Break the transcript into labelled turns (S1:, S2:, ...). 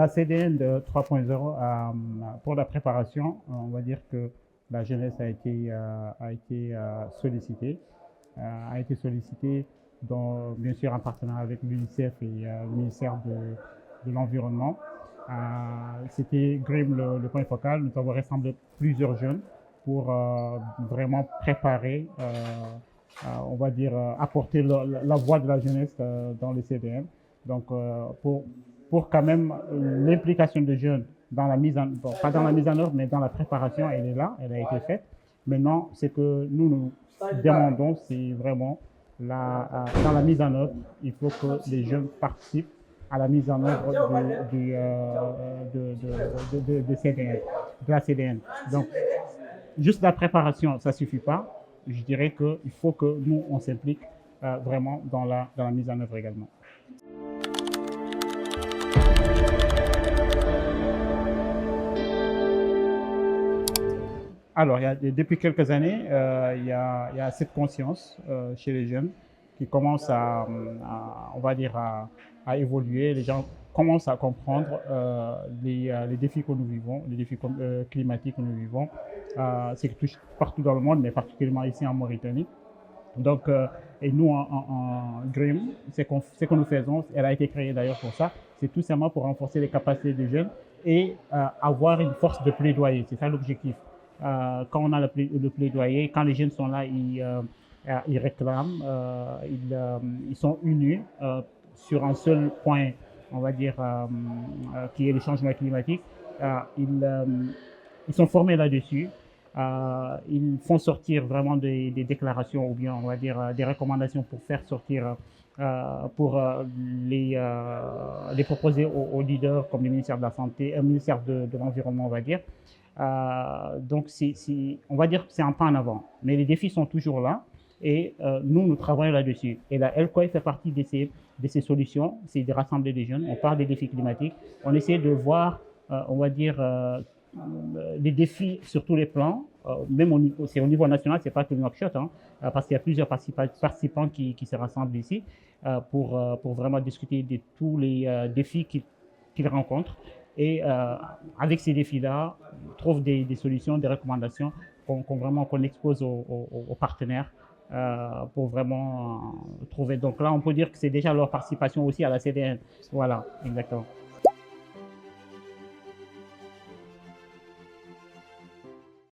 S1: La CDN de 3.0, pour la préparation, on va dire que la jeunesse a été sollicitée, bien sûr en partenariat avec l'UNICEF et le ministère de l'Environnement. C'était GRIM le point focal. Nous avons rassemblé plusieurs jeunes pour vraiment préparer, on va dire, apporter la voix de la jeunesse dans les CDN. Donc, pour quand même l'implication des jeunes dans la mise en, bon, pas dans la mise en œuvre, mais dans la préparation, elle est là, elle a été faite. Maintenant, ce que nous demandons, c'est vraiment dans la mise en œuvre, il faut que les jeunes participent à la mise en œuvre de CDN, de la CDN. Donc, juste la préparation, ça ne suffit pas. Je dirais qu'il faut que nous, on s'implique vraiment dans la mise en œuvre également. Alors, depuis quelques années, il y a cette conscience chez les jeunes qui commence on va dire, à évoluer. Les gens commencent à comprendre les défis que nous vivons, les défis climatiques que nous vivons. C'est qui touche partout dans le monde, mais particulièrement ici en Mauritanie. Donc, et nous, en GRIM, ce que nous faisons, elle a été créée d'ailleurs pour ça, c'est tout simplement pour renforcer les capacités des jeunes et avoir une force de plaidoyer. C'est ça l'objectif. Quand on a le plaidoyer, quand les jeunes sont là, ils réclament, ils sont unis sur un seul point, on va dire, qui est le changement climatique. Ils sont formés là-dessus. Ils font sortir vraiment des déclarations ou bien on va dire des recommandations pour faire sortir, pour les proposer aux leaders comme le ministère de la Santé, le ministère de l'Environnement, on va dire. Donc, on va dire que c'est un pas en avant. Mais les défis sont toujours là et nous travaillons là-dessus. Et la LCOI fait partie de ces solutions, c'est de rassembler des jeunes. On parle des défis climatiques. On essaie de voir, on va dire, les défis sur tous les plans, même c'est au niveau national, c'est pas que le Nouakchott, hein, parce qu'il y a plusieurs participants qui se rassemblent ici pour vraiment discuter de tous les défis qu'ils rencontrent. Et avec ces défis-là, on trouve des solutions, des recommandations qu'on expose aux partenaires pour vraiment trouver. Donc là, on peut dire que c'est déjà leur participation aussi à la CDN. Voilà, exactement.